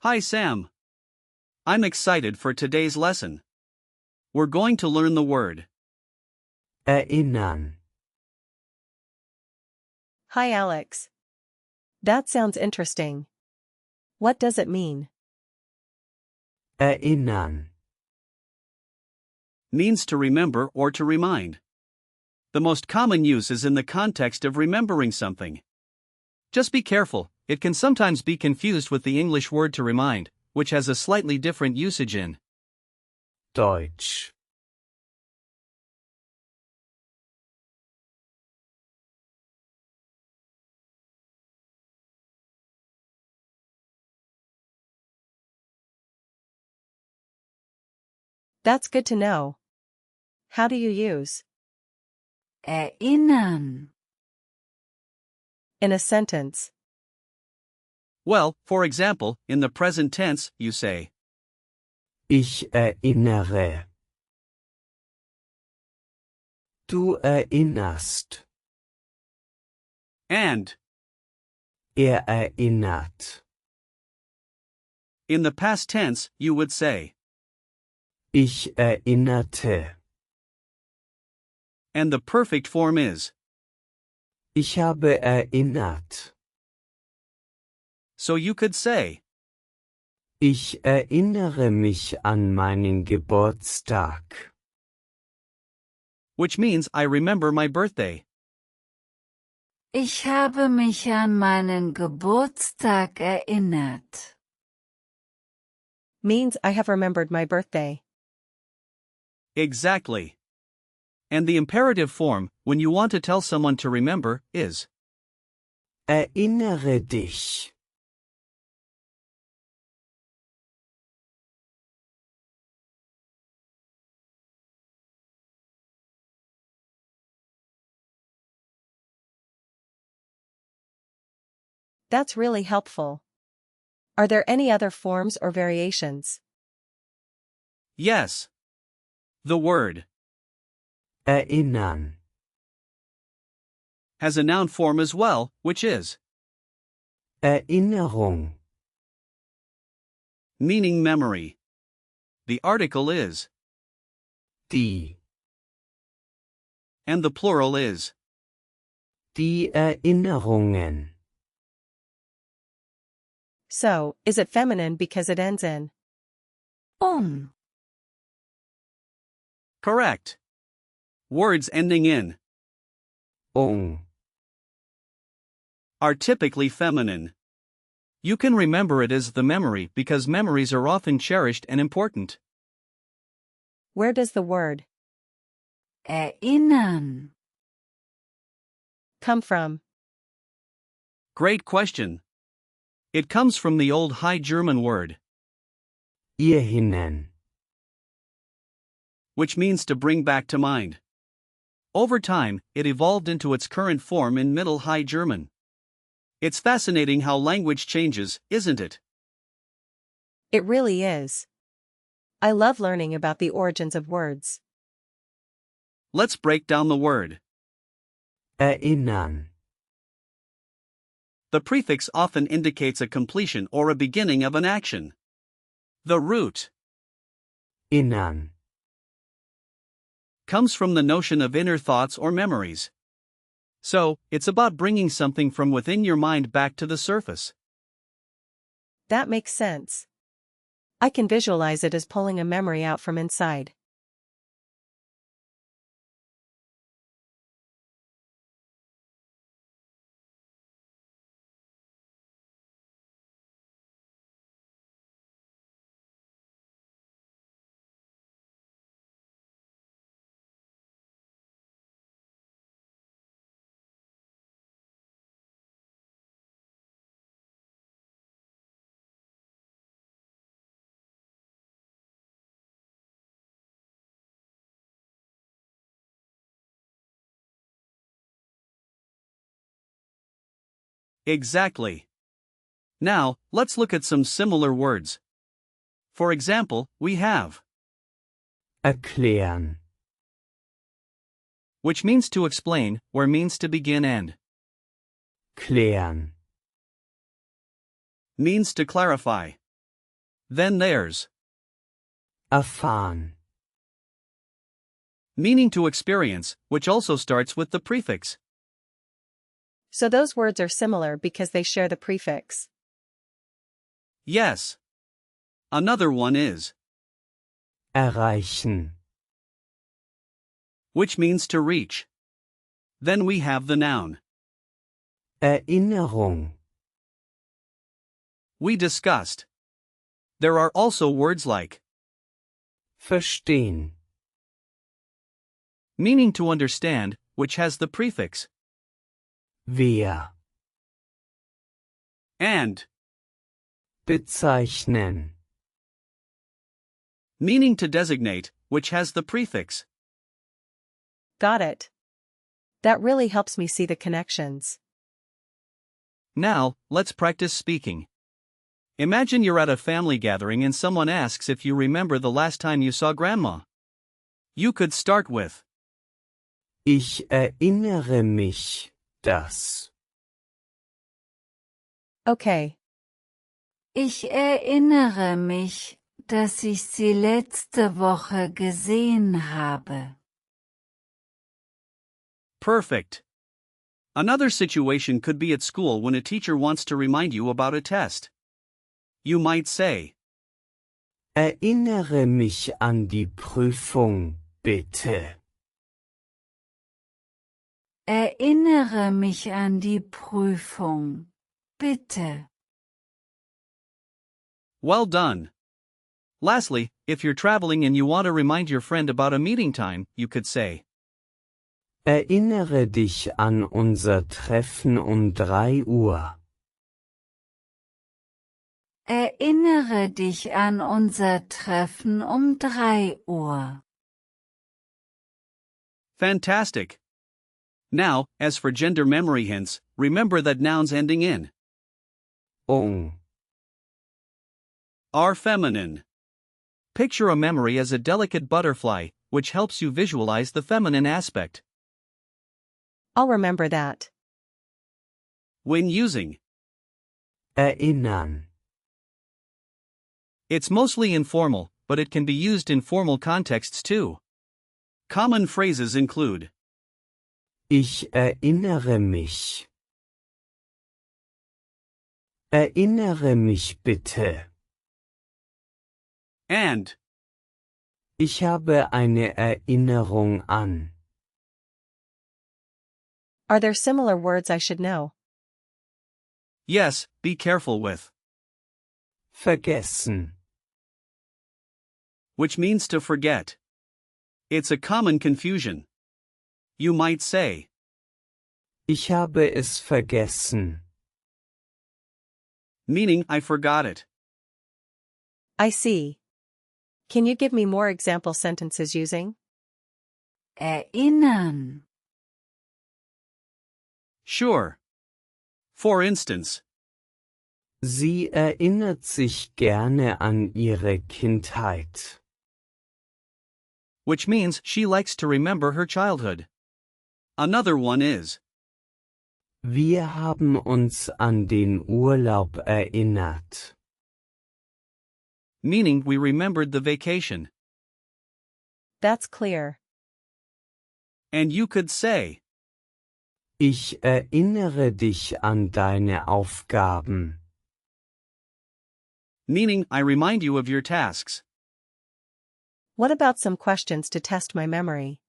Hi Sam. I'm excited for today's lesson. We're going to learn the word Erinnern. Hi Alex. That sounds interesting. What does it mean? Erinnern. means to remember or to remind. The most common use is in the context of remembering something. Just be careful, it can sometimes be confused with the English word to remind, which has a slightly different usage in Deutsch. That's good to know. How do you use Erinnern. in a sentence? Well, for example, in the present tense, you say, Ich erinnere. Du erinnerst. and. Erinnert. In the past tense, you would say, Ich erinnerte. and the perfect form is. Ich habe erinnert. So you could say, Ich erinnere mich an meinen Geburtstag. which means I remember my birthday. Ich habe mich an meinen Geburtstag erinnert. Means I have remembered my birthday. Exactly. And the imperative form, when you want to tell someone to remember, is. Erinnere dich. That's really helpful. Are there any other forms or variations? Yes. The word Erinnern. has a noun form as well, which is. Erinnerung. Meaning memory. The article is. Die. And the plural is. Die Erinnerungen. So, is it feminine because it ends in? Correct. Words ending in. Are typically feminine. You can remember it as the memory because memories are often cherished and important. Where does the word Erinnern. come from? Great question. It comes from the old High German word, Erinnern. which means to bring back to mind. Over time, it evolved into its current form in Middle High German. It's fascinating how language changes, isn't it? It really is. I love learning about the origins of words. Let's break down the word. Erinnern. The prefix often indicates a completion or a beginning of an action. The root Innern. comes from the notion of inner thoughts or memories. So, it's about bringing something from within your mind back to the surface. That makes sense. I can visualize it as pulling a memory out from inside. Exactly. Now, let's look at some similar words. For example, we have, Erklären. which means to explain, or means to begin and, Klären. means to clarify. Then there's erfahren, meaning to experience, which also starts with the prefix. So those words are similar because they share the prefix. Yes. Another one is, erreichen, which means to reach. Then we have the noun. Erinnerung, We discussed. There are also words like, verstehen, meaning to understand, which has the prefix, wer, and, bezeichnen, meaning to designate, which has the prefix. Got it. That really helps me see the connections. Now, let's practice speaking. Imagine you're at a family gathering and someone asks if you remember the last time you saw Grandma. You could start with, ich erinnere mich, dass. Okay. Ich erinnere mich, dass ich sie letzte Woche gesehen habe. perfect. Another situation could be at school when a teacher wants to remind you about a test. You might say, Erinnere mich an die Prüfung, bitte. Erinnere mich an die Prüfung, bitte. well done. Lastly, if you're traveling and you want to remind your friend about a meeting time, you could say, Erinnere dich an unser Treffen 3 Uhr. Erinnere dich an unser Treffen 3 Uhr. fantastic. Now, as for gender memory hints, remember that nouns ending in ung, are feminine. Picture a memory as a delicate butterfly, which helps you visualize the feminine aspect. I'll remember that. When using, erinnern, it's mostly informal, but it can be used in formal contexts too. Common phrases include, ich erinnere mich. Erinnere mich bitte. and, Ich habe eine Erinnerung an. Are there similar words I should know? yes, be careful with, Vergessen. which means to forget. It's a common confusion. You might say, Ich habe es vergessen. meaning I forgot it. I see. Can you give me more example sentences using? Erinnern. Sure. For instance, Sie erinnert sich gerne an ihre Kindheit. which means she likes to remember her childhood. Another one is, Wir haben uns an den Urlaub erinnert. meaning we remembered the vacation. That's clear. And you could say, Ich erinnere dich an deine Aufgaben. meaning I remind you of your tasks. What about some questions to test my memory?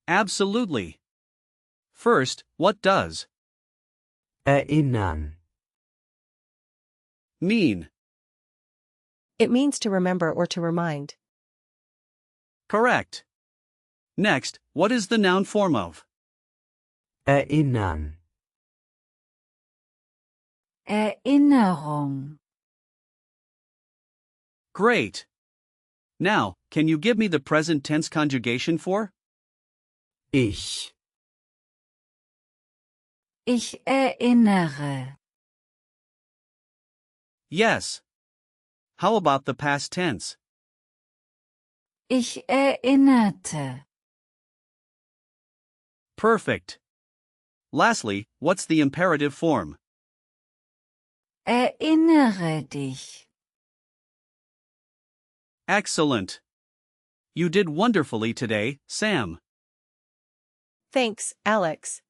Absolutely. First, what does Erinnern. mean? It means to remember or to remind. Correct. Next, what is the noun form of? Erinnern. Erinnerung. Great. Now, can you give me the present tense conjugation for? Ich. Ich erinnere. Yes. How about the past tense? Ich erinnerte. Perfect. Lastly, what's the imperative form? Erinnere dich. Excellent. You did wonderfully today, Sam. Thanks, Alex.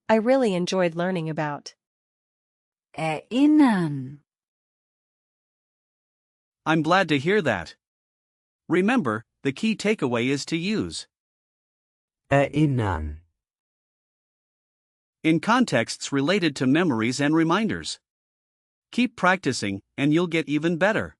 I really enjoyed learning about Erinnern. I'm glad to hear that. Remember, the key takeaway is to use Erinnern. in contexts related to memories and reminders. Keep practicing, and you'll get even better.